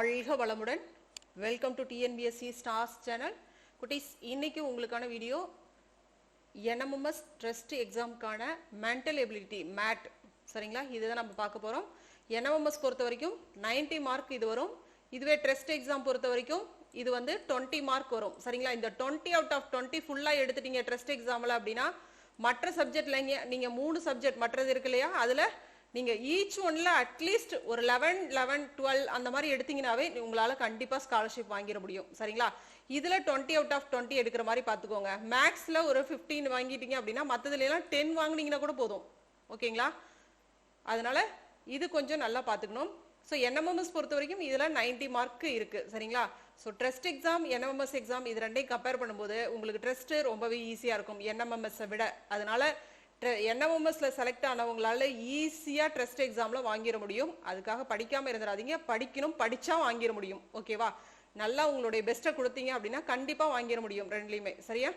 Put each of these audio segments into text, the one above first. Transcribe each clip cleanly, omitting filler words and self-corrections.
வாழ்க வளமுடன். Welcome to TNPSC stars channel. குட்டீஸ், இன்னைக்கு உங்களுக்கான வீடியோ என்எம்எம்எஸ் ட்ரஸ்ட் எக்ஸாமுக்கான மென்டல் எபிலிட்டி மேட், சரிங்களா? இதுதான் நம்ம பார்க்க போகிறோம். என்எம்எம்எஸ் பொறுத்த வரைக்கும் 90 மார்க் இது வரும். இதுவே ட்ரஸ்ட் எக்ஸாம் பொறுத்த வரைக்கும் இது வந்து 20 மார்க் வரும், சரிங்களா? இந்த 20 அவுட் ஆஃப் 20 ஃபுல்லாக எடுத்துட்டீங்க ட்ரஸ்ட் எக்ஸாமில் அப்படின்னா, மற்ற சப்ஜெக்ட்ல நீங்கள் 3 சப்ஜெக்ட் மற்றது இருக்கு இல்லையா, அதில் நீங்கள் ஈச் ஒன்ல அட்லீஸ்ட் ஒரு 11, 12 அந்த மாதிரி எடுத்தீங்கன்னாவே உங்களால் கண்டிப்பாக ஸ்காலர்ஷிப் வாங்கிட முடியும், சரிங்களா? இதில் 20 அவுட் ஆஃப் 20 எடுக்கிற மாதிரி பார்த்துக்கோங்க. மேக்ஸில் ஒரு 15 வாங்கிட்டீங்க அப்படின்னா மற்றதுலாம் 10 வாங்கினீங்கன்னா கூட போதும், ஓகேங்களா? அதனால இது கொஞ்சம் நல்லா பார்த்துக்கணும். ஸோ என்எம்எம்எஸ் பொறுத்த வரைக்கும் இதில் 90 மார்க்கு இருக்குது, சரிங்களா? So trust exam NMMS exam இது ரெண்டையும் கம்பேர் பண்ணும்போது உங்களுக்கு ட்ரஸ்ட்டு ரொம்பவே ஈஸியாக இருக்கும் என்எம்எம்எஸ்ஸை விட. அதனால என்எம்எம்எஸ்ல செலக்ட் ஆனவங்களால ஈஸியாக ட்ரஸ்ட் எக்ஸாமில் வாங்கிட முடியும். அதுக்காக படிக்காமல் இருந்துடாதீங்க, படிக்கணும், படித்தா வாங்கிட முடியும், ஓகேவா? நல்லா உங்களுடைய பெஸ்ட்டை கொடுத்தீங்க அப்படின்னா கண்டிப்பாக வாங்கிட முடியும் ரெண்டுலேயுமே, சரியா?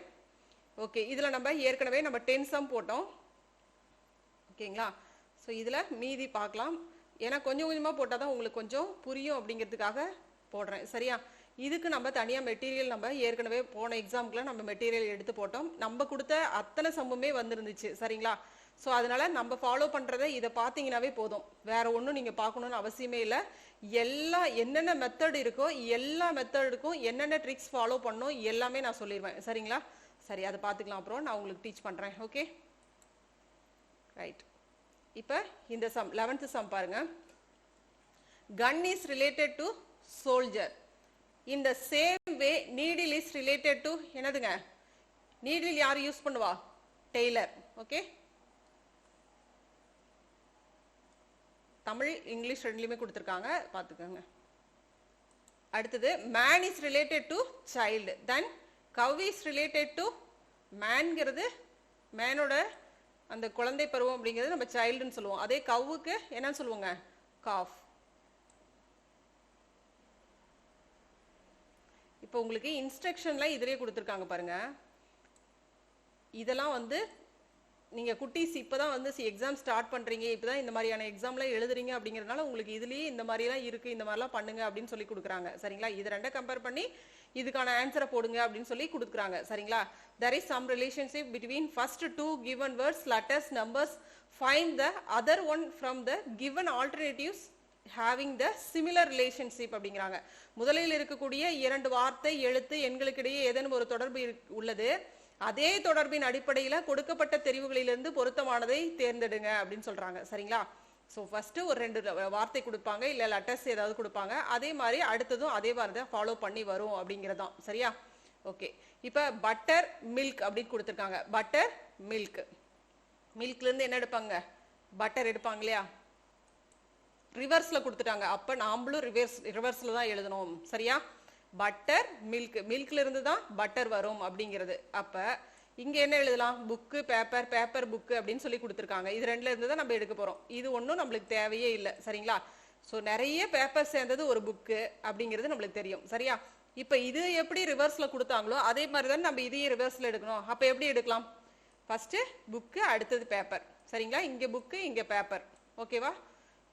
ஓகே, இதில் நம்ம ஏற்கனவே 10 சம் போட்டோம், ஓகேங்களா? ஸோ இதில் மீதி பார்க்கலாம். ஏன்னா கொஞ்சம் கொஞ்சமாக போட்டால் தான் உங்களுக்கு கொஞ்சம் புரியும் அப்படிங்கிறதுக்காக போடுறேன், சரியா? இதுக்கு நம்ம தனியாக மெட்டீரியல் நம்ம ஏற்கனவே போன எக்ஸாமுக்குலாம் நம்ம மெட்டீரியல் எடுத்து போட்டோம். நம்ம கொடுத்த அத்தனை சம்முமே வந்துருந்துச்சு, சரிங்களா? ஸோ அதனால நம்ம ஃபாலோ பண்ணுறதை இதை பார்த்தீங்கன்னாவே போதும், வேற ஒன்றும் நீங்கள் பார்க்கணுன்னு அவசியமே இல்லை. என்னென்ன மெத்தட் இருக்கோ எல்லா மெத்தடுக்கும் என்னென்ன ட்ரிக்ஸ் ஃபாலோ பண்ணணும் எல்லாமே நான் சொல்லிடுவேன், சரிங்களா? சரி, அதை பார்த்துக்கலாம், அப்புறம் நான் உங்களுக்கு டீச் பண்ணுறேன், ஓகே? ரைட். இப்போ இந்த சம் 11th சம் பாருங்க. Gun is related to soldier. In the same way, needle is related to என்னதுங்க? needle யார் யூஸ் பண்ணுவா? Tailor, okay? தமிழ் இங்கிலீஷ் ரெண்டுலையுமே கொடுத்துருக்காங்க, பார்த்துக்கோங்க. அடுத்தது man is related to child, then cow is related to manங்கிறது மேனோட அந்த குழந்தை பருவம் அப்படிங்கிறது நம்ம சைல்டுன்னு சொல்லுவோம். அதே கவுக்கு என்னன்னு சொல்லுவோங்க? காஃப். இப்போ உங்களுக்கு இன்ஸ்ட்ரக்ஷன்ல இதிலே கொடுத்துருக்காங்க பாருங்க. இதெல்லாம் வந்து நீங்க குட்டீஸ் இப்பதான் வந்து எக்ஸாம் ஸ்டார்ட் பண்றீங்க, இப்பதான் இந்த மாதிரியான எக்ஸாம்லாம் எழுதுறீங்க அப்படிங்கறதுனால உங்களுக்கு இதுலயே இந்த மாதிரிலாம் இருக்கு, இந்த மாதிரிலாம் பண்ணுங்க அப்படின்னு சொல்லி கொடுக்குறாங்க, சரிங்களா? இது ரெண்டை கம்பேர் பண்ணி இதுக்கான ஆன்சரை போடுங்க அப்படின்னு சொல்லி கொடுக்குறாங்க, சரிங்களா? There is some relationship between first two given words, letters, numbers. Find the other one from the given alternatives having the similar relationship அப்படிங்கிறாங்க. முதலில் இருக்கக்கூடிய 2 வார்த்தை, எழுத்து, எண்களுக்கிடையே ஏதேனும் ஒரு தொடர்பு உள்ளது. அதே தொடர்பின் அடிப்படையில் கொடுக்கப்பட்ட தெரிவுகளிலிருந்து பொருத்தமானதை தேர்ந்தெடுங்க அப்படின்னு சொல்றாங்க, சரிங்களா? ஸோ ஃபர்ஸ்ட் ஒரு 2 வார்த்தை கொடுப்பாங்க, இல்லை லெட்டர்ஸ் ஏதாவது கொடுப்பாங்க. அதே மாதிரி அடுத்ததும் அதே வார்த்தை ஃபாலோ பண்ணி வரும் அப்படிங்கிறதான், சரியா? ஓகே, இப்போ பட்டர் மில்க் அப்படின்னு கொடுத்துருக்காங்க. பட்டர் மில்க், மில்க்ல இருந்து என்ன எடுப்பாங்க? பட்டர் எடுப்பாங்க இல்லையா? ரிவர்ஸ்ல கொடுத்துட்டாங்க, அப்ப நாமளும் ரிவர்ஸ்ல தான் எழுதணும், சரியா? பட்டர் மில்க், மில்க்ல இருந்து தான் பட்டர் வரும் அப்படிங்கிறது. அப்ப இங்க என்ன எழுதலாம்? புக்கு, பேப்பர், பேப்பர் புக்கு அப்படின்னு சொல்லி கொடுத்துருக்காங்க. இது ரெண்டுல இருந்து தான் நம்ம எடுக்க போறோம். இது ஒன்றும் நம்மளுக்கு தேவையே இல்லை, சரிங்களா? ஸோ நிறைய பேப்பர் சேர்ந்தது ஒரு புக்கு அப்படிங்கிறது நம்மளுக்கு தெரியும், சரியா? இப்ப இது எப்படி ரிவர்ஸ்ல கொடுத்தாங்களோ அதே மாதிரி தான் நம்ம இதையும் ரிவர்ஸ்ல எடுக்கணும். அப்ப எப்படி எடுக்கலாம்? ஃபர்ஸ்ட் புக்கு, அடுத்தது பேப்பர், சரிங்களா? இங்க புக்கு, இங்க பேப்பர், ஓகேவா?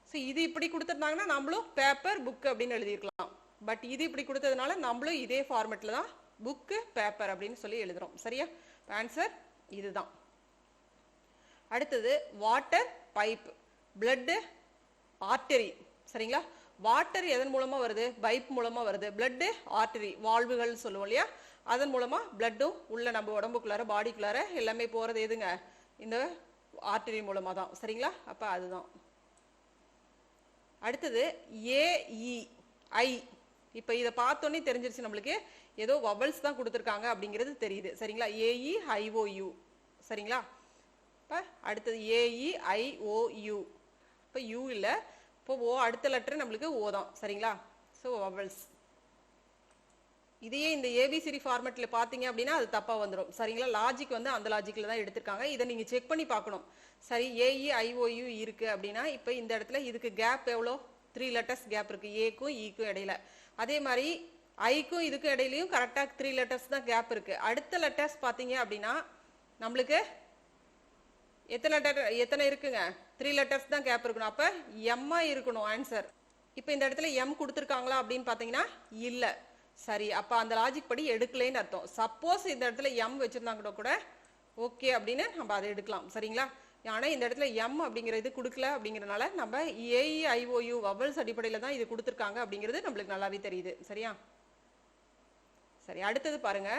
ஸோ இது இப்படி கொடுத்துருந்தாங்கன்னா நம்மளும் பேப்பர் புக்கு அப்படின்னு எழுதியிருக்கலாம். பட் இது இப்படி கொடுத்ததுனால நம்மளும் இதே ஃபார்மெட்ல தான் புக்கு பேப்பர் அப்படின்னு சொல்லி எழுதுறோம், சரியா? ஆன்சர் இதுதான். அடுத்தது வாட்டர் பைப், பிளட் ஆர்டரி, சரிங்களா? வாட்டர் எதன் மூலமா வருது? பைப் மூலமா வருது. பிளட் ஆர்டரி, வால்வுகள் சொல்லுவோம் இல்லையா, அதன் மூலமா பிளட்டும் உள்ள நம்ம உடம்புக்குள்ளார, பாடிக்குள்ளார எல்லாமே போறது எதுங்க? இந்த ஆர்டரி மூலமா தான், சரிங்களா? அப்ப அதுதான். அடுத்தது ஏஇஐ. இப்போ இதை பார்த்தோன்னே தெரிஞ்சிருச்சு நம்மளுக்கு ஏதோ வவல்ஸ் தான் கொடுத்துருக்காங்க அப்படிங்கிறது தெரியுது, சரிங்களா? ஏஇஐஓயு, சரிங்களா? இப்போ அடுத்தது ஏஇஐஓயு. இப்போ யூ இல்லை, இப்போ ஓ அடுத்த லெட்டர் நம்மளுக்கு ஓ தான், சரிங்களா? So vowels. இதையே இந்த ஏபிசிடி ஃபார்மெட்ல பார்த்தீங்க அப்படின்னா அது தப்பாக வந்துடும், சரிங்களா? லாஜிக் வந்து அந்த லாஜிக்கில் தான் எடுத்திருக்காங்க. இதை நீங்கள் செக் பண்ணி பார்க்கணும். சரி, ஏஇஐஓயு இருக்கு அப்படின்னா இப்போ இந்த இடத்துல இதுக்கு கேப் எவ்வளோ? 3 லெட்டர்ஸ் கேப் இருக்கு, ஏக்கும் ஈக்கும் இடையில. அதே மாதிரி ஐக்கும் இதுக்கும் இடையிலையும் கரெக்டாக 3 லெட்டர்ஸ் தான் கேப் இருக்கு. அடுத்த லெட்டர்ஸ் பார்த்தீங்க அப்படின்னா நம்மளுக்கு எத்தனை இருக்குங்க? 3 லெட்டர்ஸ் தான் கேப் இருக்கணும். அப்போ எம்மா இருக்கணும் ஆன்சர். இப்போ இந்த இடத்துல m கொடுத்துருக்காங்களா அப்படின்னு பார்த்தீங்கன்னா இல்லை. சரி, அப்போ அந்த லாஜிக் படி எடுக்கலைன்னு அர்த்தம். சப்போஸ் இந்த இடத்துல m வச்சுருந்தாங்க கூட ஓகே அப்படின்னு நம்ம அதை எடுக்கலாம். சரிங்களா? ஆனால் இந்த இடத்துல m அப்படிங்கிற இது கொடுக்கல அப்படிங்கிறனால நம்ம AEIOU வவல்ஸ் அடிப்படையில் தான் இது கொடுத்துருக்காங்க அப்படிங்கிறது நம்மளுக்கு நல்லாவே தெரியுது. சரியா? சரி, அடுத்தது பாருங்க.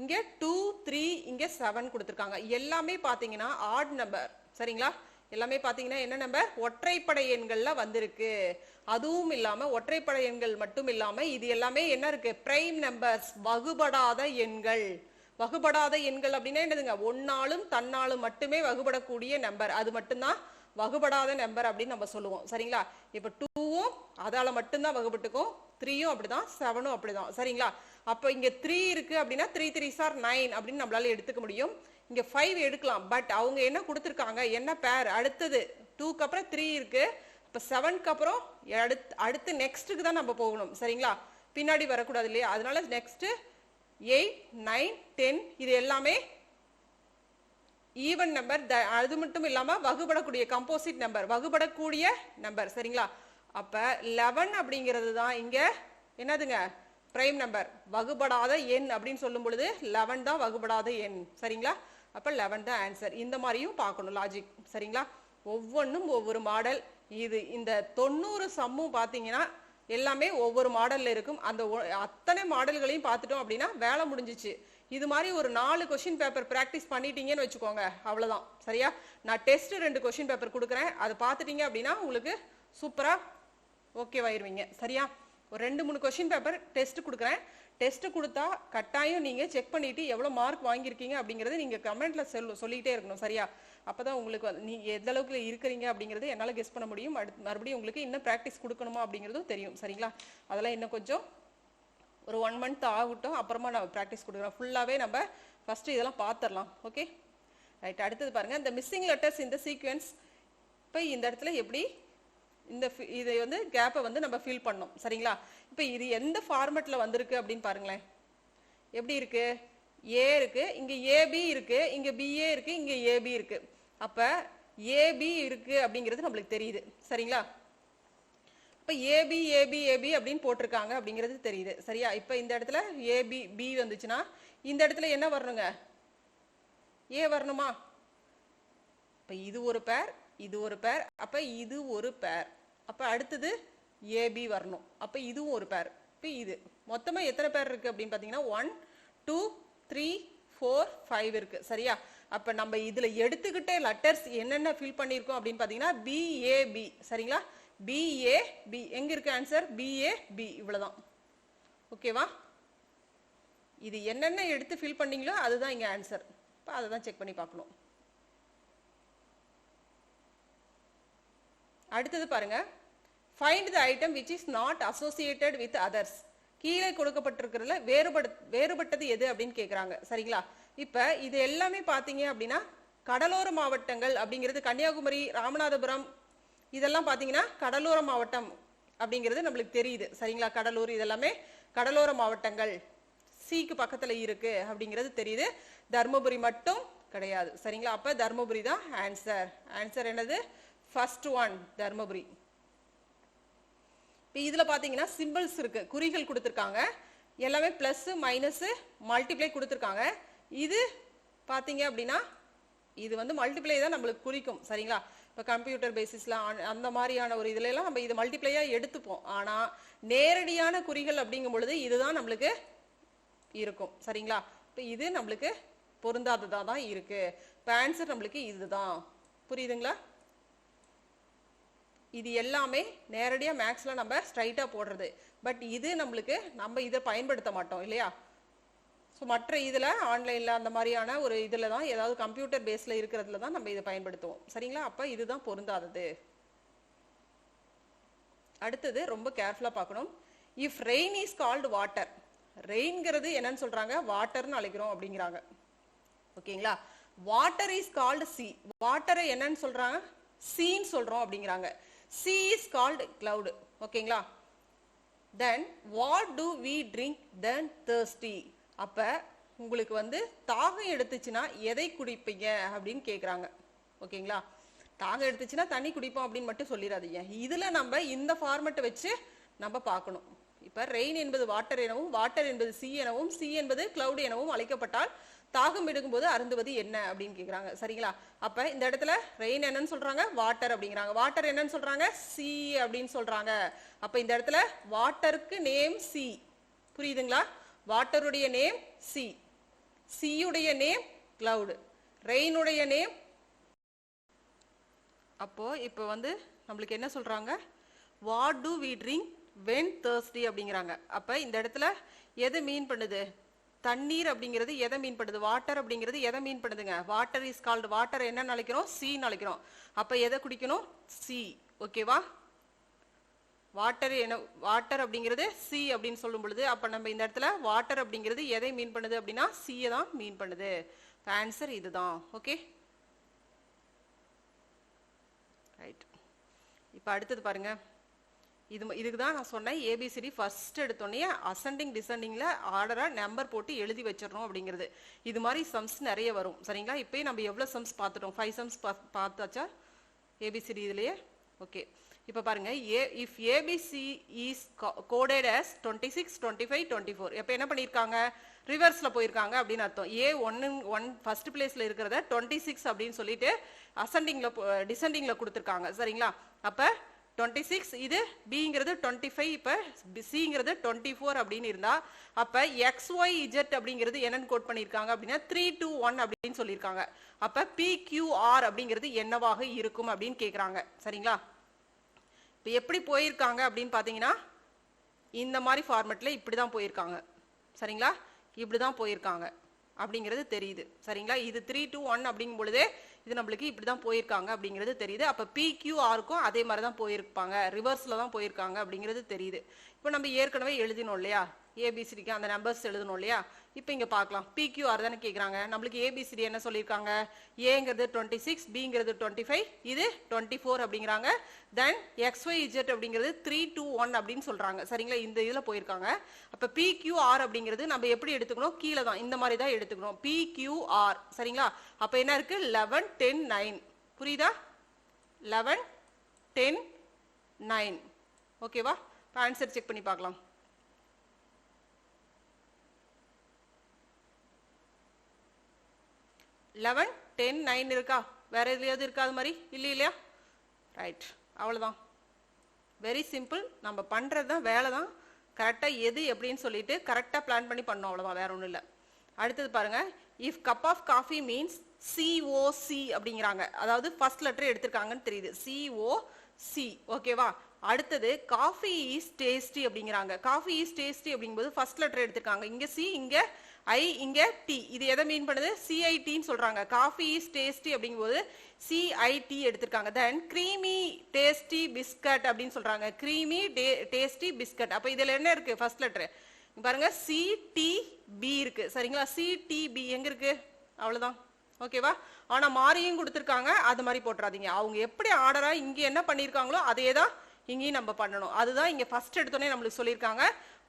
இங்க 2, 3, இங்க 7 கொடுத்துருக்காங்க. எல்லாமே பார்த்தீங்கன்னா ஆட் நம்பர். சரிங்களா? எல்லாமே பார்த்தீங்கன்னா என்ன நம்பர்? ஒற்றைப்படை எண்கள்ல வந்திருக்கு. அதுவும் இல்லாம ஒற்றைப்படை எண்கள் மட்டும் இல்லாம இது எல்லாமே என்ன இருக்கு? பிரைம் நம்பர்ஸ், வகுபடாத எண்கள். வகுபடாத எண்கள் அப்படின்னா என்னதுங்க? ஒன்னாலும் தன்னாலும் மட்டுமே வகுபடக்கூடிய நம்பர், அது மட்டும்தான் வகுபடாத நம்பர் அப்படின்னு நம்ம சொல்லுவோம். சரிங்களா? இப்ப 2வும் அதால மட்டும்தான் வகுபட்டுக்கும், 3யும் அப்படிதான், 7ம் அப்படிதான். சரிங்களா? அப்ப இங்க 3 இருக்கு அப்படின்னா 3 3s are 9 அப்படின்னு நம்மளால எடுத்துக்க முடியும். இங்க 5 எடுக்கலாம். பட் அவங்க என்ன கொடுத்துருக்காங்க? என்ன பேர்? அடுத்தது 2க்கு அப்புறம் 3 இருக்கு. இப்ப 7க்கு அப்புறம் அடுத்து நெக்ஸ்ட்டுக்கு தான் நம்ம போகணும். சரிங்களா? பின்னாடி வரக்கூடாது இல்லையா? அதனால நெக்ஸ்ட் 8, 9, 10 இது எல்லாமே ஈவன் நம்பர். அது மட்டும் இல்லாம வகுபடக்கூடிய கம்போசிட் நம்பர், வகுபடக்கூடிய நம்பர். சரிங்களா? அப்ப 11 அப்படிங்கிறது தான் இங்க என்னதுங்க? பிரைம் நம்பர், வகுபடாத எண் அப்படின்னு சொல்லும் பொழுது 11 தான் வகுபடாத எண். சரிங்களா? அப்ப 11 தான் ஆன்சர். இந்த மாதிரியும் பார்க்கணும் லாஜிக். சரிங்களா? ஒவ்வொன்றும் ஒவ்வொரு மாடல். இது இந்த 90 சம்மும் பார்த்தீங்கன்னா எல்லாமே ஒவ்வொரு மாடல்ல இருக்கும். அந்த அத்தனை மாடல்களையும் பார்த்துட்டோம் அப்படின்னா வேலை முடிஞ்சிச்சு. இது மாதிரி ஒரு 4 கொஸ்டின் பேப்பர் பிராக்டிஸ் பண்ணிட்டீங்கன்னு வச்சுக்கோங்க, அவ்வளவுதான். சரியா? நான் டெஸ்ட் 2 கொஸ்டின் பேப்பர் கொடுக்குறேன், அதை பார்த்துட்டீங்க அப்படின்னா உங்களுக்கு சூப்பரா ஓகேவாயிருவீங்க. சரியா? ஒரு 2-3 கொஸ்டின் பேப்பர் டெஸ்ட் கொடுக்குறேன். டெஸ்ட் கொடுத்தா கட்டாயம் நீங்க செக் பண்ணிட்டு எவ்வளவு மார்க் வாங்கியிருக்கீங்க அப்படிங்கறது நீங்க கமெண்ட்ல சொல்லிட்டே இருக்கணும். சரியா? அப்பதான் உங்களுக்கு நீங்க எந்த அளவுக்கு இருக்கிறீங்க அப்படிங்கறது என்னால கெஸ் பண்ண முடியும். மறுபடியும் உங்களுக்கு இன்னும் பிராக்டிஸ் கொடுக்கணுமா அப்படிங்கறதும் தெரியும். சரிங்களா? அதெல்லாம் இன்னும் கொஞ்சம் ஒரு 1 month ஆகட்டும், அப்புறமா நான் பிராக்டிஸ் கொடுக்குறேன். ஃபுல்லாவே நம்ம ஃபர்ஸ்ட் இதெல்லாம் பார்த்துடலாம். Okay right. அடுத்தது பாருங்க, இந்த மிஸ்ஸிங் லெட்டர்ஸ் இந்த சீக்வென்ஸ். இப்போ இந்த இடத்துல எப்படி இதை வந்து கேப்பை வந்து நம்ம ஃபில் பண்ணோம். சரிங்களா? இப்போ இது எந்த ஃபார்மேட்ல வந்திருக்கு அப்படின்னு பாருங்களேன். எப்படி இருக்கு? ஏ இருக்கு, இங்க ஏபி இருக்கு, இங்க பிஏ இருக்கு, இங்க ஏபி இருக்கு. அப்ப ஏபி இருக்கு அப்படிங்கிறது நம்மளுக்கு தெரியுது. சரிங்களா? இப்ப ஏபி ஏபி ஏபி அப்படின்னு போட்டிருக்காங்க அப்படிங்கிறது தெரியுது. சரியா? இப்ப இந்த இடத்துல ஏபி பி வந்துச்சுன்னா இந்த இடத்துல என்ன வரணுங்க? ஏ வரணுமா? இப்ப இது ஒரு பேர், இது ஒரு பேர், அப்ப இது ஒரு பேர். அப்ப அடுத்தது ஏபி வரணும். அப்ப இதுவும் ஒரு பேர். இப்ப இது மொத்தமா எத்தனை பேர் இருக்கு அப்படின்னு பாத்தீங்கன்னா 1, 2, 3, 4, 5 இருக்கு. சரியா? அப்ப நம்ம இதுல எடுத்துக்கிட்ட லெட்டர்ஸ் என்னென்ன ஃபில் பண்ணிருக்கோம் அப்படின்னு பாத்தீங்கன்னா பிஏபி. சரிங்களா? பிஏபி எங்க இருக்கு ஆன்சர்? பிஏபி இவ்வளவுதான். ஓகேவா? இது என்னென்ன எடுத்து ஃபில் பண்ணீங்களோ அதுதான் இங்க ஆன்சர். இப்ப அதை தான் செக் பண்ணி பார்க்கணும். அடுத்தது பாருங்க, find the item which is not associated with others. கீழே கொடுக்கப்பட்டிருக்கிறதுல வேறுபட்டது எது அப்படின்னு கேக்குறாங்க. சரிங்களா? இப்ப இது எல்லாமே பாத்தீங்க அப்படின்னா கடலோர மாவட்டங்கள் அப்படிங்கிறது கன்னியாகுமரி, ராமநாதபுரம் இதெல்லாம் பாத்தீங்கன்னா கடலோர மாவட்டம் அப்படிங்கிறது நம்மளுக்கு தெரியுது. சரிங்களா? கடலூர் இதெல்லாமே கடலோர மாவட்டங்கள், சீக்கு பக்கத்துல இருக்கு அப்படிங்கிறது தெரியுது. தர்மபுரி மட்டும் கிடையாது. சரிங்களா? அப்ப தர்மபுரி தான் ஆன்சர். ஆன்சர் என்னது? First one Dharmapuri. இப்போ இதுல பாத்தீங்கன்னா சிம்பிள்ஸ் இருக்கு, குறிகள் கொடுத்துருக்காங்க. எல்லாமே பிளஸ் மைனஸ் மல்டிப்ளை கொடுத்துருக்காங்க. இது பாத்தீங்க அப்படின்னா இது வந்து மல்டிப்ளை தான் நம்மளுக்கு குறிக்கும். சரிங்களா? இப்போ கம்ப்யூட்டர் பேசிஸ்ல அந்த மாதிரியான ஒரு இதுல எல்லாம் நம்ம இது மல்டிப்ளையா எடுத்துப்போம். ஆனா நேரடியான குறிகள் அப்படிங்கும் பொழுது இதுதான் நம்மளுக்கு இருக்கும். சரிங்களா? இப்போ இது நம்மளுக்கு பொருந்தாததா தான் இருக்கு. இப்போ ஆன்சர் நம்மளுக்கு இதுதான். புரியுதுங்களா? இது எல்லாமே நேரடியா மேக்ஸ்ல நம்ம ஸ்ட்ரைட்டா போடுறது. பட் இது நம்மளுக்கு நம்ம இதை பயன்படுத்த மாட்டோம் இல்லையா? ஸோ மற்ற இதுல ஆன்லைன்ல அந்த மாதிரியான ஒரு இதுல தான் ஏதாவது கம்ப்யூட்டர் பேஸ்ல இருக்கிறதுல தான் நம்ம இதை பயன்படுத்துவோம். சரிங்களா? அப்ப இதுதான் பொருந்தாதது. அடுத்தது ரொம்ப கேர்ஃபுல்லா பார்க்கணும். If rain is called water. ரெயின்ங்கிறது என்னன்னு சொல்றாங்க? வாட்டர்னு அழைக்கிறோம் அப்படிங்கிறாங்க. ஓகேங்களா? Water is called sea. வாட்டரை என்னன்னு சொல்றாங்க? சீன்னு சொல்றோம் அப்படிங்கிறாங்க. Sea is called cloud. ஓகேங்களா? Then what do we drink then thirsty. அப்ப உங்களுக்கு வந்து தாகம் எடுத்துச்சுன்னா எதை குடிப்பீங்க அப்படின்னு கேக்குறாங்க. ஓகேங்களா? தாகம் எடுத்துச்சுன்னா தண்ணி குடிப்போம் அப்படின்னு மட்டும் சொல்லிடாதீங்க. இதுல நம்ம இந்த ஃபார்மட் வச்சு நம்ம பார்க்கணும். இப்ப ரெயின் என்பது வாட்டர் எனவும், வாட்டர் என்பது சி எனவும், சி என்பது கிளவுட் எனவும் அழைக்கப்பட்டால் தாகம் எடுக்கும்போது அருந்துவது என்ன அப்படின்னு கேக்குறாங்க. சரிங்களா? அப்ப இந்த இடத்துல ரெயின் என்னன்னு சொல்றாங்க, வாட்டர் அப்படிங்கிறாங்க. வாட்டர் என்னன்னு சொல்றாங்க, சி அப்படின்னு சொல்றாங்க. அப்ப இந்த இடத்துல வாட்டருக்கு நேம் சி. புரியுதுங்களா? வாட்டருடைய நேம் சி, சியுடைய நேம் கிளவுட், ரெயினுடைய நேம். அப்போ இப்போ வந்து நம்மளுக்கு என்ன சொல்றாங்க, what do we drink when thirsty அப்படிங்கிறாங்க. அப்ப இந்த இடத்துல எதை மீன் பண்ணுது, தண்ணீர் அப்படிங்கிறது எதை மீன் பண்ணுது, வாட்டர் அப்படிங்கிறது எதை மீன் பண்ணுதுங்க, வாட்டர் இஸ் கால்டு, வாட்டர் என்ன அழைக்கிறோம், சீன்னு அழைக்கிறோம். அப்ப எதை குடிக்கணும், சி. ஓகேவா? வாட்டர் என்ன, வாட்டர் அப்படிங்கிறது சி அப்படின்னு சொல்லும் பொழுது அப்ப நம்ம இந்த இடத்துல வாட்டர் அப்படிங்கிறது எதை மீன் பண்ணுது அப்படின்னா சியை தான் மீன் பண்ணுது. ஆன்சர் இதுதான். Okay right. இப்போ அடுத்தது பாருங்க, இதுக்கு தான் நான் சொன்னேன் ஏபிசிடி ஃபர்ஸ்ட் எடுத்தோடனே அசெண்டிங் டிசெண்டிங்ல ஆர்டரா நம்பர் போட்டு எழுதி வச்சிடணும் அப்படிங்கிறது. இது மாதிரி சம்ஸ் நிறைய வரும். சரிங்களா? இப்போ நம்ம எவ்வளவு சம்ஸ் பார்த்துட்டோம், 5 சம்ஸ் பார்த்தாச்சா ஏபிசிடி இதுலயே. ஓகே, இப்போ பாருங்க, if ABC is coded as 26, 25, 24, இப்போ என்ன பண்ணியிருக்காங்க, ரிவர்ஸ்ல போயிருக்காங்க அப்படின்னு அர்த்தம். A1 ஃபர்ஸ்ட் பிளேஸ்ல இருக்கிறத 26 அப்படின்னு சொல்லிட்டு அசெண்டிங்ல டிசெண்டிங்ல கொடுத்துருக்காங்க. சரிங்களா? அப்ப 26 இது பிங்கிறது 25, இப்ப சிங்கிறது 24 அப்படின்னு இருந்தா அப்ப XYZ அப்படிங்கிறது என்னன்னு கோட் பண்ணிருக்காங்க அப்படின்னா 3, 2, 1 அப்படின்னு சொல்லியிருக்காங்க. அப்ப PQR அப்படிங்கிறது என்னவாக இருக்கும் அப்படின்னு கேக்குறாங்க. சரிங்களா? இப்ப எப்படி போயிருக்காங்க அப்படின்னு பாத்தீங்கன்னா இந்த மாதிரி ஃபார்மட்ல இப்படிதான் போயிருக்காங்க. சரிங்களா? இப்படிதான் போயிருக்காங்க அப்படிங்கிறது தெரியுது. சரிங்களா? இது 3, 2, 1 அப்படிங்கும் பொழுதே இது நம்மளுக்கு இப்படிதான் போயிருக்காங்க அப்படிங்கிறது தெரியுது. அப்ப PQRக்கும் அதே மாதிரி தான் போயிருப்பாங்க, ரிவர்ஸ்ல தான் போயிருக்காங்க அப்படிங்கிறது தெரியுது. இப்போ நம்ம ஏற்கனவே எழுதினோம் இல்லையா, ஏபிசிடிக்கு அந்த நம்பர்ஸ் எழுதணும் இல்லையா. இப்போ இங்க பார்க்கலாம், PQR தானே கேட்குறாங்க. நம்மளுக்கு ஏபிசிடி என்ன சொல்லியிருக்காங்க, ஏங்கிறது 26, பிங்கிறது 25, இது 24 அப்படிங்கிறாங்க. தென் XYZ அப்படிங்கிறது 3, 2, 1 அப்படின்னு சொல்றாங்க. சரிங்களா? இந்த இதுல போயிருக்காங்க. அப்ப PQR அப்படிங்கிறது நம்ம எப்படி எடுத்துக்கணும், கீழே தான் இந்த மாதிரி தான் எடுத்துக்கணும், PQR. சரிங்களா? அப்ப என்ன இருக்கு, 11, 10, 9. புரியுதா? 11, 10, 9. ஓகேவா? ஆன்சர் செக் பண்ணி பார்க்கலாம். 11, 10, 9 இருக்கா? வேற எதுலயாவது இருக்கா அது மாதிரி? இல்லையா? ரைட், அவ்வளவுதான். Very simple. நம்ம பண்றதுதான் வேலை தான். கரெக்டா எது எப்படின்னு சொல்லிட்டு கரெக்டா பிளான் பண்ணி பண்ணோம், அவ்வளவுதான், வேற ஒண்ணும் இல்ல. அடுத்தது பாருங்க, if cup of coffee means COC அப்படிங்கிறாங்க. அதாவது ஃபர்ஸ்ட் லெட்டர் எடுத்திருக்காங்கன்னு தெரியுது, COC. ஓகேவா? அடுத்தது காஃபி இஸ் டேஸ்டி அப்படிங்கிறாங்க. காஃபி இஸ் டேஸ்டி அப்படிங்கும்போது ஃபர்ஸ்ட் லெட்டர் எடுத்திருக்காங்க. இங்க சி, இங்க ஐ, இங்க டி. இது எதை மீன் பண்ணுது, CITன்னு சொல்றாங்க. காஃபி இஸ் டேஸ்டி அப்படிங்கும்போது CIT எடுத்திருக்காங்க. தென் கிரீமி டேஸ்டி பிஸ்கட் அப்படின்னு சொல்றாங்க. Creamy tasty biscuit. அப்ப இதுல என்ன இருக்கு, ஃபர்ஸ்ட் லெட்டர் பாருங்க, CTB இருக்கு. சரிங்களா? CTB எங்க இருக்கு, அவ்வளவுதான். ஓகேவா? ஆனா மாறியும் கொடுத்திருக்காங்க, அது மாதிரி போட்டுறாதீங்க. அவங்க எப்படி ஆர்டரா இங்க என்ன பண்ணிருக்காங்களோ அதே தான் இங்கேயும் நம்ம பண்ணணும். அதுதான் இங்க ஃபர்ஸ்ட் எடுத்தோடனே நம்மளுக்கு சொல்லியிருக்காங்க.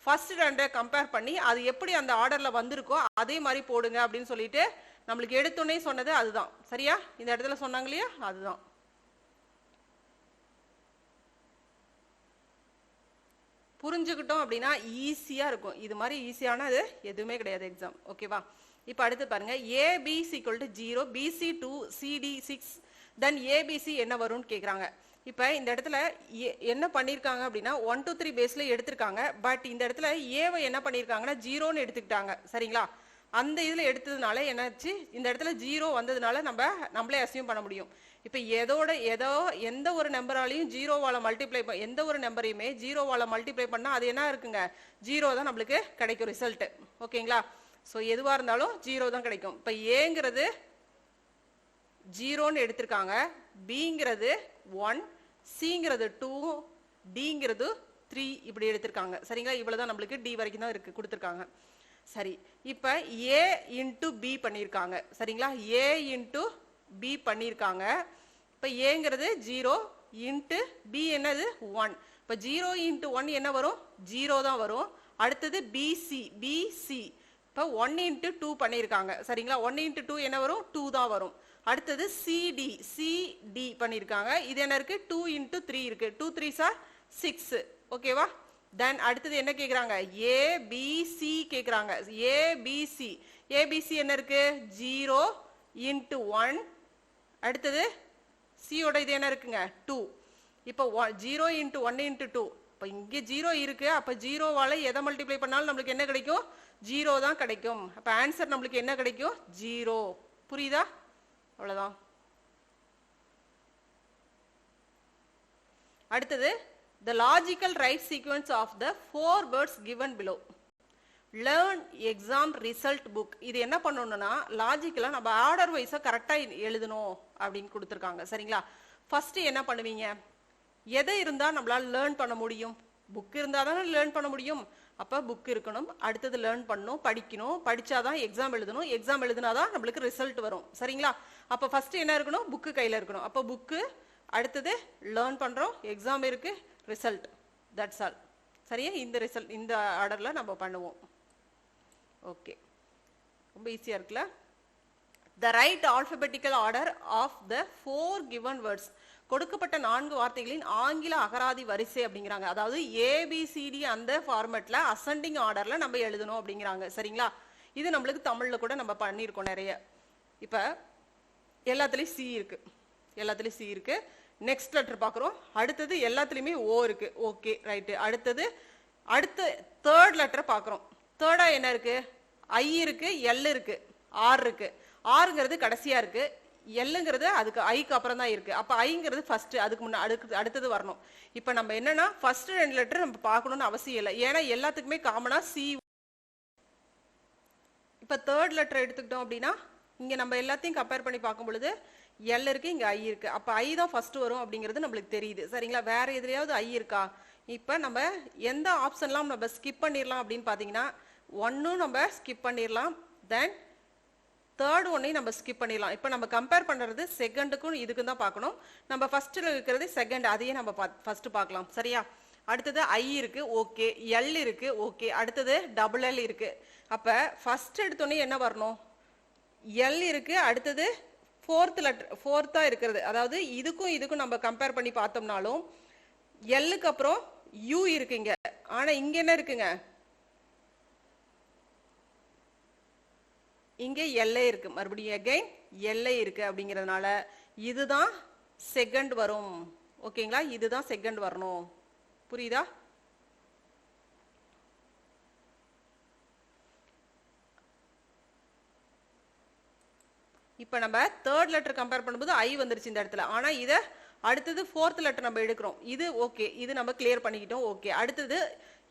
ஃபர்ஸ்ட் ரெண்டை கம்பேர் பண்ணி அது எப்படி அந்த ஆர்டர்ல வந்திருக்கோ அதே மாதிரி போடுங்க அப்படின்னு சொல்லிட்டு நம்மளுக்கு எடுத்தோடனே சொன்னது அதுதான். சரியா? இந்த இடத்துல சொன்னாங்க இல்லையா, அதுதான். புரிஞ்சுக்கிட்டோம் அப்படின்னா ஈஸியா இருக்கும். இது மாதிரி ஈஸியானது எதுவுமே கிடையாது எக்ஸாம். ஓகேவா? இப்ப அடுத்து பாருங்க, ABC = 0, BC 2, CD 6, தென் ABC என்ன வரும்னு கேக்குறாங்க. இப்ப இந்த இடத்துல என்ன பண்ணிருக்காங்க அப்படின்னா 1, 2, 3 பேஸ்ல எடுத்திருக்காங்க. பட் இந்த இடத்துல ஏவை என்ன பண்ணிருக்காங்கன்னா 0ன்னு எடுத்துக்கிட்டாங்க. சரிங்களா? அந்த இதுல எடுத்ததுனால என்னாச்சு, இந்த இடத்துல 0 வந்ததுனால நம்மளே அசியூம் பண்ண முடியும். இப்ப எந்த ஒரு நம்பராலையும் 0வால மல்டிப்ளை எந்த ஒரு நம்பரையுமே 0வால மல்டிப்ளை பண்ணா அது என்ன இருக்குங்க, 0 தான் நம்மளுக்கு கிடைக்கும் ரிசல்ட். ஓகேங்களா? சோ எதுவா இருந்தாலும் 0 தான் கிடைக்கும். இப்ப ஏங்கிறது 0ன்னு எடுத்திருக்காங்க, பிங்கிறது 1, சிங்கிறது 2, டிங்கிறது 3 இப்படி எடுத்திருக்காங்க. சரிங்களா? இவ்வளவுதான் நம்மளுக்கு டி வரைக்கும் தான் இருக்கு கொடுத்திருக்காங்க. சரி, இப்ப A into B பண்ணிருக்காங்க. சரிங்களா? A into B பண்ணிருக்காங்க. இப்ப ஏங்கிறது 0 into B என்னது 1. இப்ப 0 into 1 என்ன வரும், 0 தான் வரும். அடுத்தது BC, BC. இப்ப இப்போ 1 into 2 பண்ணியிருக்காங்க சரிங்களா. 1 into 2 என்ன வரும்? 2 தான் வரும். அடுத்தது சிடி பண்ணியிருக்காங்க. இது என்ன இருக்கு? 2 into 3 இருக்கு. 2 3s are 6. ஓகேவா? தென் அடுத்தது என்ன கேட்குறாங்க? ஏபிசி கேட்குறாங்க. ஏபிசி என்ன இருக்கு? 0 into 1. அடுத்தது சியோட இது என்ன இருக்குங்க? 2. இப்போ 0 into 1 into 2. இப்போ இங்கே 0 இருக்கு. அப்போ 0வால எதை மல்டிப்ளை பண்ணாலும் நம்மளுக்கு என்ன கிடைக்கும்? 0 தான் கிடைக்கும். அப்போ ஆன்சர் நம்மளுக்கு என்ன கிடைக்கும்? 0. புரியுதா? அவ்வளோதான். அடுத்தது the logical right sequence of the 4 words given below. learn exam result book. இது என்ன பண்ணணும்னா லாஜிக்கலா நம்ம ஆர்டர் வைஸா கரெக்டா எழுதணும் அப்படின்னு கொடுத்துருக்காங்க சரிங்களா. ஃபர்ஸ்ட் என்ன பண்ணுவீங்க? எதை இருந்தா நம்மளால லேர்ன் பண்ண முடியும்? புக் இருந்தா தானே லேர்ன் பண்ண முடியும். அப்ப புக் இருக்கணும். அடுத்தது லேர்ன் பண்ணணும், படிக்கணும். படிச்சாதான் எக்ஸாம் எழுதணும். எக்ஸாம் எழுதினாதான் நம்மளுக்கு ரிசல்ட் வரும் சரிங்களா. அப்ப ஃபர்ஸ்ட் என்ன இருக்கணும்? புக்கு கையில இருக்கணும். அப்ப புக்கு, அடுத்தது லேர்ன் பண்றோம், எக்ஸாம் இருக்கு, ரிசல்ட். That's all. சரியா? இந்த ரிசல்ட் இந்த ஆர்டர்ல நம்ம பண்ணுவோம். ஓகே, ரொம்ப ஈஸியா இருக்குல்ல. The right alphabetical order of the 4 given words. கொடுக்கப்பட்ட 4 வார்த்தைகளின் ஆங்கில அகராதி வரிசை அப்படிங்கிறாங்க. அதாவது ஏபிசிடி அந்த ஃபார்மேட்ல அசெண்டிங் ஆர்டர்ல நம்ம எழுதணும் அப்படிங்கிறாங்க சரிங்களா. இது நம்மளுக்கு தமிழ்ல கூட நம்ம பண்ணியிருக்கோம் நிறைய. இப்ப எல்லாத்துலயும் சி இருக்கு. நெக்ஸ்ட் லெட்டர் பார்க்குறோம். அடுத்தது எல்லாத்துலேயுமே ஓ இருக்கு. Okay, right. அடுத்த தேர்ட் லெட்டர் பார்க்குறோம். தேர்டா என்ன இருக்கு? ஐ இருக்கு, எல் இருக்கு, ஆர் இருக்கு. ஆறுங்கிறது கடைசியா இருக்கு, எல்லுங்கிறது அதுக்கு ஐக்கு அப்புறம் தான் இருக்கு. அப்ப ஐங்கிறது ஃபர்ஸ்ட், அதுக்கு முன்னாடி அடுத்தது வரணும். இப்ப நம்ம என்னன்னா ஃபர்ஸ்ட் 2 லெட்டர் நம்ம பார்க்கணும்னு அவசியம் இல்லை, ஏன்னா எல்லாத்துக்குமே காமனா சி. இப்ப தேர்ட் லெட்டர் எடுத்துக்கிட்டோம் அப்படின்னா இங்க நம்ம எல்லாத்தையும் கம்பேர் பண்ணி பார்க்கும் பொழுது எல் இருக்கு, இங்க ஐ இருக்கு. அப்ப ஐ தான் ஃபர்ஸ்ட் வரும் அப்படிங்கிறது நம்மளுக்கு தெரியுது சரிங்களா. வேற எதுலயாவது ஐ இருக்கா? இப்ப நம்ம எந்த ஆப்ஷன்லாம் நம்ம ஸ்கிப் பண்ணிடலாம் அப்படின்னு பாத்தீங்கன்னா 1 நம்ம ஸ்கிப் பண்ணிடலாம், தென் தேர்ட் ஒன்னையும் நம்ம ஸ்கிப் பண்ணிடலாம். இப்போ நம்ம கம்பேர் பண்ணுறது செகண்டுக்கும் இதுக்கும் தான் பார்க்கணும். நம்ம ஃபர்ஸ்ட்டில் இருக்கிறது செகண்ட், அதையே நம்ம ஃபர்ஸ்ட் பார்க்கலாம் சரியா. அடுத்தது ஐ இருக்கு, ஓகே. எல் இருக்கு, ஓகே. அடுத்தது டபுள் எல் இருக்கு. அப்போ ஃபர்ஸ்ட் எடுத்தோடனே என்ன வரணும்? எல் இருக்கு. அடுத்தது ஃபோர்த்தா இருக்கிறது, அதாவது இதுக்கும் நம்ம கம்பேர் பண்ணி பார்த்தோம்னாலும் எல்லுக்கு அப்புறம் யூ இருக்குங்க. ஆனா இங்க என்ன இருக்குங்க? இங்கே எல்ஏ இருக்கு. மறுபடியும் அகைன் எல்ஏ இருக்கு. அப்படிங்கிறதுனால இதுதான் செகண்ட் வரும். ஓகேங்களா? இதுதான் செகண்ட் வரணும். புரியுதா? இப்ப நம்ம தேர்ட் லெட்டர் கம்பேர் பண்ணும்போது ஐ வந்துருச்சு இந்த இடத்துல. ஆனா இதை அடுத்தது ஃபோர்த் லெட்டர் நம்ம எடுக்கிறோம். இது ஓகே, இது நம்ம கிளியர் பண்ணிக்கிட்டோம். ஓகே, அடுத்தது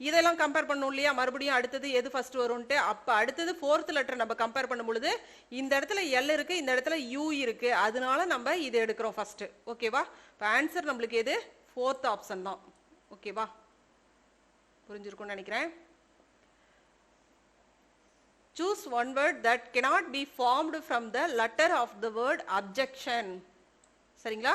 இதெல்லாம் கம்பேர் பண்ணணும் இல்லையா? மறுபடியும் அடுத்தது எது ஃபர்ஸ்ட் வரும்ட்டு. அப்ப அடுத்தது ஃபோர்த் லெட்டர் நம்ம கம்பேர் பண்ணும் பொழுது இந்த இடத்துல எல் இருக்கு, இந்த இடத்துல யூ இருக்கு. அதனால நம்ம இது எடுக்கிறோம் ஃபர்ஸ்ட். ஓகேவா? இப்போ ஆன்சர் நம்மளுக்கு எது? ஃபோர்த் ஆப்ஷன் தான். ஓகேவா? புரிஞ்சிருக்கும்னு நினைக்கிறேன். Choose one word that cannot be formed from the letter of the word objection. சரிங்களா?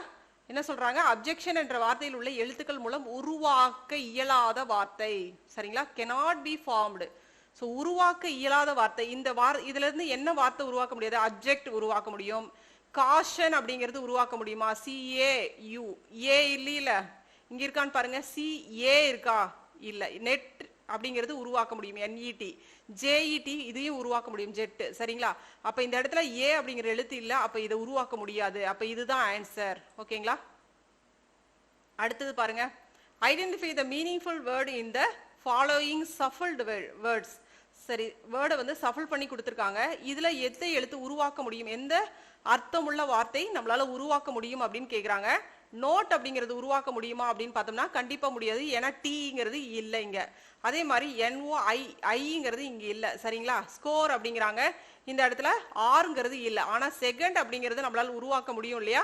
என்ன சொல்றாங்க? அப்ஜெக்ஷன் என்ற வார்த்தையில் உள்ள எழுத்துக்கள் மூலம் உருவாக்க இயலாத வார்த்தை. சரிங்களா? cannot be formed. ஸோ உருவாக்க இயலாத வார்த்தை. இதுல இருந்து என்ன வார்த்தை உருவாக்க முடியாது? அப்ஜெக்ட் உருவாக்க முடியும். காஷன் அப்படிங்கிறது உருவாக்க முடியுமா? CAU. ஏ இல்ல, இங்க இருக்கான்னு பாருங்க. CA இருக்கா? இல்ல. நெட் அப்படிங்கிறது உருவாக்க முடியும். NET. JET இதையும் உருவாக்க முடியும். ஜெட். சரிங்களா? அப்ப இந்த இடத்துல ஏ அப்படிங்கிற எழுத்து இல்ல, அப்ப இதை உருவாக்க முடியாது. அப்ப இதுதான் ஆன்சர். ஓகேங்களா? அடுத்தது பாருங்க. Identify the meaningful word in the following shuffled words. சரி, வேர்டை வந்து சஃபல் பண்ணி கொடுத்துருக்காங்க. இதுல எந்த எழுத்து உருவாக்க முடியும்? எந்த அர்த்தமுள்ள வார்த்தை நம்மளால உருவாக்க முடியும் அப்படின்னு கேக்குறாங்க. நோட் அப்படிங்கிறது உருவாக்க முடியுமா அப்படின்னு பார்த்தோம்னா கண்டிப்பா முடியாது, ஏன்னா டீங்கிறது இல்லை இங்க. அதே மாதிரி NOIங்கிறது இங்க இல்ல. சரிங்களா? ஸ்கோர் அப்படிங்கிறாங்க, இந்த இடத்துல ஆறுங்கிறது இல்ல. ஆனா செகண்ட் அப்படிங்கிறது நம்மளால உருவாக்க முடியும் இல்லையா?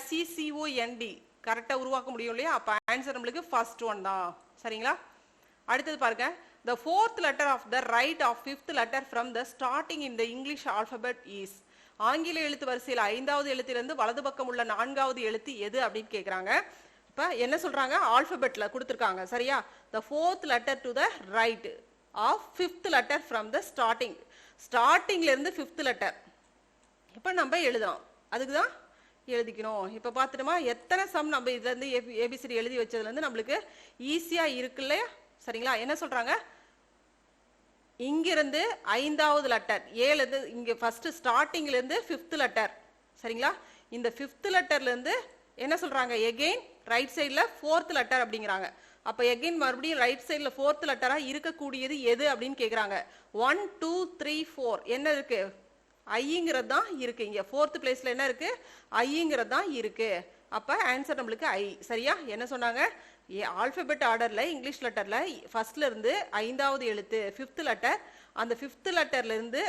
SECOND கரெக்டா உருவாக்க முடியும் இல்லையா? அப்ப ஆன்சர் நம்மளுக்கு ஃபர்ஸ்ட் ஒன் தான். சரிங்களா? அடுத்தது பாருங்க. The fourth letter of the right of fifth letter from the starting in the English alphabet is. ஆங்கில எழுத்து வரிசையில் 5வது எழுத்திலிருந்து வலது பக்கம் உள்ள 4வது எழுத்து எது அப்படின்னு கேக்குறாங்க. இப்ப என்ன சொல்றாங்க? ஆல்பபெட்ல கொடுத்திருக்காங்க. சரியா? The fourth letter to the right of fifth letter from the starting. ஸ்டார்டிங்ல இருந்து 5th லெட்டர் இப்போ நம்ம எழுதலாம். அதுக்கு தான் எழுதிக்கணும். இப்போ பார்த்துட்டோமா எத்தனை சம் நம்ம இதுல இருந்து ஏபிசிடி எழுதி வச்சதுல இருந்து நம்மளுக்கு ஈஸியா இருக்கு இல்லையா? சரிங்களா? என்ன சொல்றாங்க, இங்கிருந்து 5வது லெட்டர் ஏல இருந்து இங்க ஃபர்ஸ்ட் ஸ்டார்டிங்ல இருந்து 5th லெட்டர். சரிங்களா? இந்த 5th லெட்டர்ல இருந்து என்ன சொல்றாங்க, எகைன் ரைட் சைடுல 4th லெட்டர் அப்படிங்கிறாங்க. அப்ப எகைன் மறுபடியும் ரைட் சைடுல 4th லெட்டரா இருக்கக்கூடியது எது அப்படின்னு கேக்குறாங்க. 1 2 3 4 என்ன இருக்கு, ஐங்கிறது தான் இருக்கு. இங்க 4th பிளேஸ்ல என்ன இருக்கு, ஐங்கிறது தான் இருக்கு. அப்ப ஆன்சர் நம்மளுக்கு ஐ. சரியா? என்ன சொன்னாங்க, ஆல்பபெட் ஆர்டர்ல இங்கிலீஷ் லெட்டர்ல ஃபர்ஸ்ட்ல இருந்து 5வது எழுத்து 5th லெட்டர், அந்த 5th லெட்டர்ல இருந்து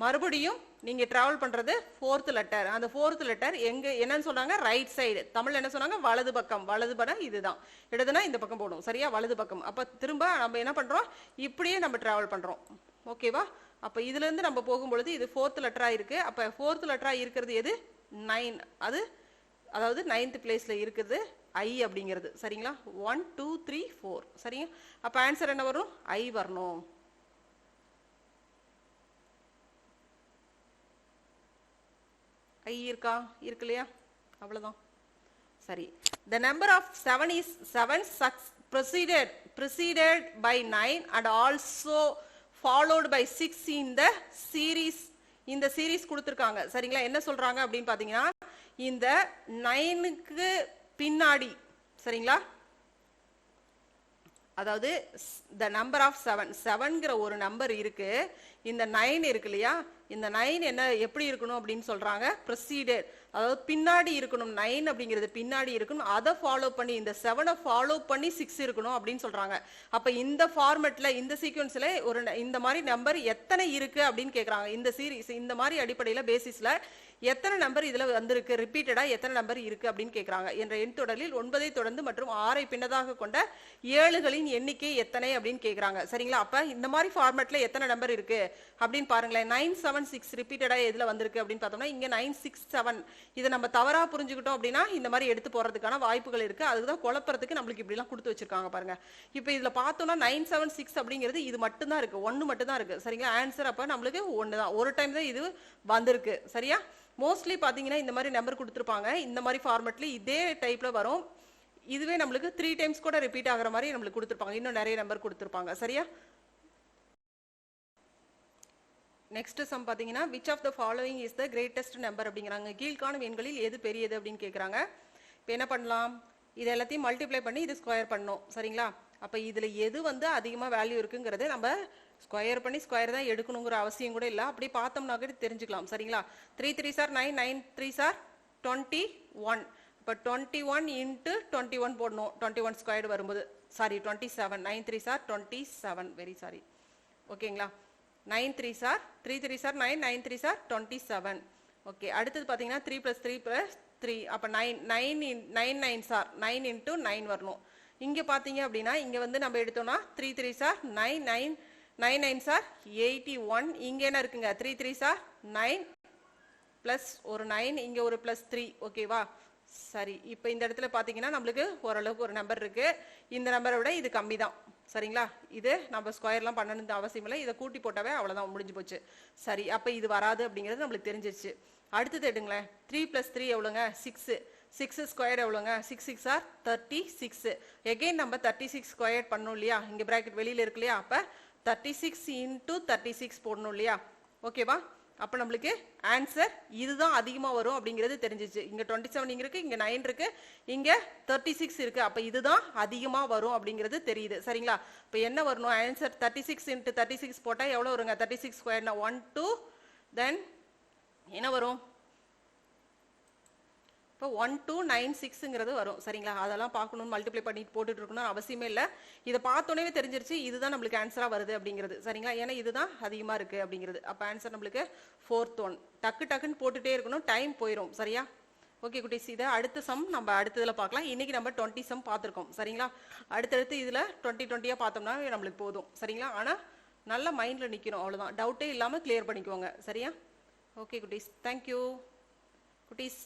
மறுபடியும் நீங்க டிராவல் பண்றது 4th லெட்டர். அந்த 4th லெட்டர் எங்க என்னன்னு சொன்னாங்க, ரைட் சைடு. தமிழ்ல என்ன சொன்னாங்க, வலது பக்கம். வலது படம் இதுதான், இடதுனா இந்த பக்கம் போடும். சரியா? வலது பக்கம். அப்ப திரும்ப நம்ம என்ன பண்றோம், இப்படியே நம்ம டிராவல் பண்றோம். ஓகேவா? அப்ப இதுல இருந்து நம்ம போகும்பொழுது இது 4th லெட்டரா இருக்கு. அப்ப 4th லெட்டரா இருக்கிறது எது, 9. அதாவது 9th பிளேஸ்ல இருக்குது ஐ அப்படிங்கிறது. சரிங்களா? 1 2 3 4. சரிங்க? அப்ப ஆன்சர் என்ன வரும், ஐ வரணும். ஐ இருக்கா, இருக்கு இல்லையா? அவ்வளவுதான். சரி. The number of 7 is 7 preceded by 9 and also followed by 6 in the series. இந்த சீரீஸ் கொடுத்திருக்காங்க. சரிங்களா? என்ன சொல்றாங்க அப்படின்னு பாத்தீங்கன்னா, இந்த 9க்கு பின்னாடி, சரிங்களா, அதாவது the number of 7ங்கிற ஒரு நம்பர் இருக்கு, இந்த 9 இருக்கு இல்லையா, இந்த 9 என்ன எப்படி இருக்கணும் அப்படின்னு சொல்றாங்க, preceded, அதாவது பின்னாடி இருக்கணும். 9 அப்படிங்கிறது பின்னாடி இருக்கணும், அதை ஃபாலோ பண்ணி இந்த 7 ஃபாலோ பண்ணி 6 இருக்கணும் அப்படின்னு சொல்றாங்க. அப்ப இந்த ஃபார்மேட்ல இந்த சீக்வன்ஸ்ல ஒரு இந்த மாதிரி நம்பர் எத்தனை இருக்கு அப்படின்னு கேக்குறாங்க. இந்த சீரிஸ் இந்த மாதிரி அடிப்படையில பேசிஸ்ல எத்தனை நம்பர் இதுல வந்திருக்கு, ரிப்பீட்டடா எத்தனை நம்பர் இருக்கு அப்படின்னு கேக்குறாங்க. என்ற எண் தொடரில் 9ஐ தொடர்ந்து மற்றும் 6ஐ பின்னதாக கொண்ட 7களின் எண்ணிக்கை எத்தனை அப்படின்னு கேக்குறாங்க. சரிங்களா? அப்ப இந்த மாதிரி ஃபார்மேட்ல எத்தனை நம்பர் இருக்கு அப்படின்னு பாருங்களேன். 9 7 6 ரிப்பீட்டடா எதுல வந்திருக்கு அப்படின்னு பார்த்தோம்னா இங்க 9 6 7. இதை நம்ம தவறா புரிஞ்சுக்கிட்டோம் அப்படின்னா இந்த மாதிரி எடுத்து போறதுக்கான வாய்ப்புகள் இருக்கு. அதுக்குதான் குழப்பறதுக்கு நம்மளுக்கு இப்படி எல்லாம் கொடுத்து வச்சிருக்காங்க பாருங்க. இப்ப இதுல பார்த்தோம்னா 9 7 6 அப்படிங்கிறது இது மட்டும் தான் இருக்கு, 1 மட்டும் தான் இருக்கு. சரிங்களா? ஆன்சர் அப்ப நம்மளுக்கு 1 தான். ஒரு டைம் தான் இது வந்திருக்கு. சரியா? மோஸ்ட்லி பாத்தீங்கன்னா இந்த மாதிரி நம்பர் கொடுத்துருப்பாங்க, இந்த மாதிரி ஃபார்மேட்ல இதே டைப்ல வரும். இதுவே நம்மளுக்கு 3 டைம்ஸ் கூட ரிப்பீட் ஆகிற மாதிரி நம்மளுக்கு கொடுத்துருப்பாங்க. இன்னும் நிறைய நம்பர் கொடுத்துருப்பாங்க. சரியா? நெக்ஸ்ட் சம் பாத்தீங்கன்னா, which of the following is the greatest number அப்படிங்கிறாங்க. கீழ்காணும் எண்களில் எது பெரியது அப்படின்னு கேக்குறாங்க. இப்போ என்ன பண்ணலாம், இது எல்லாத்தையும் மல்டிப்ளை பண்ணி இது ஸ்கொயர் பண்ணணும். சரிங்களா? அப்ப இதுல எது வந்து அதிகமா வேல்யூ இருக்குங்கிறது நம்ம ஸ்கொயர் பண்ணி ஸ்கொயர் தான் எடுக்கணுங்கிற அவசியம் கூட இல்லை. அப்படி பார்த்தோம்னா கூட தெரிஞ்சுக்கலாம். சரிங்களா? 3 3s are 9, 9 3s are 21. இப்போ 21 into 21 போடணும். 21 ஸ்கொயர்டு வரும்போது, sorry 27. 9 3s are 27. Very sorry. ஓகேங்களா? 9 3s are 3 3s are 9, 9 3s are 27. Okay. அடுத்தது பார்த்தீங்கன்னா 3 + 3 + 3. அப்போ 9 9s are 9 into 9 வரணும். இங்க பார்த்தீங்க அப்படின்னா இங்க வந்து நம்ம எடுத்தோம்னா 3 3s are 9, 9 9s are 81. இங்க என்ன இருக்குங்க, 3 3s are 9 plus ஒரு 9, இங்க ஒரு +3. ஓகேவா? சரி. இப்போ இந்த இடத்துல பாத்தீங்கன்னா நம்மளுக்கு ஓரளவுக்கு ஒரு நம்பர் இருக்கு. இந்த நம்பரை விட இது கம்மி தான். சரிங்களா? இது நம்ம ஸ்கொயர்லாம் பண்ணணும்னு அவசியம் இல்லை, இதை கூட்டி போட்டாவே அவ்வளவுதான், முடிஞ்சு போச்சு. சரி. அப்ப இது வராது அப்படிங்கிறது நம்மளுக்கு தெரிஞ்சிருச்சு. அடுத்தது எடுங்களேன். 3 + 3 எவ்வளோங்க, 6. 6 ஸ்கொயர் எவ்வளோங்க, 6 6 are 36. எகைன் நம்ம 36 ஸ்கொயர் பண்ணணும் இல்லையா, இங்க பிராக்கெட் வெளியில இருக்கு இல்லையா, அப்ப 36 into 36 போடணும் இல்லையா. ஓகேவா? அப்ப நம்மளுக்கு ஆன்சர் இதுதான் அதிகமா வரும் அப்படிங்கிறது தெரிஞ்சிச்சு. இங்க 27 இங்க இருக்கு, இங்க 9 இருக்கு, இங்க 36 இருக்கு. அப்ப இதுதான் அதிகமா வரும் அப்படிங்கிறது தெரியுது. சரிங்களா? இப்ப என்ன வரணும் ஆன்சர், 36 into 36 போட்டா எவ்வளவு வருங்க, 36 ஸ்கொயர்னா 1 2, தென் என்ன வரும், இப்போ 1296ங்கிறது வரும். சரிங்களா? அதெல்லாம் பார்க்கணும்னு மல்டிப்ளை பண்ணி போட்டுட்டு இருக்கணும் அவசியமே இல்லை. இதை பார்த்தோன்னே தெரிஞ்சிருச்சு இதுதான் நம்மளுக்கு ஆன்சரா வருது அப்படிங்கிறது. சரிங்களா? ஏன்னா இதுதான் அதிகமா இருக்கு அப்படிங்கிறது. அப்ப ஆன்சர் நம்மளுக்கு 4th one. டக்கு டக்குன்னு போட்டுட்டே இருக்கணும், டைம் போயிடும். சரியா? ஓகே குட்டீஸ், இதை அடுத்த சம் நம்ம அடுத்ததுல பார்க்கலாம். இன்னைக்கு நம்ம 20 சம் பார்த்துருக்கோம். சரிங்களா? அடுத்தடுத்து இதுல 20 20யா பார்த்தோம்னா நம்மளுக்கு போதும். சரிங்களா? ஆனா நல்ல மைண்ட்ல நிக்கணும், அவ்வளவுதான். டவுட்டே இல்லாம கிளியர் பண்ணிக்கோங்க. சரியா? ஓகே குட்டீஸ், தேங்க்யூ குட்டீஸ்.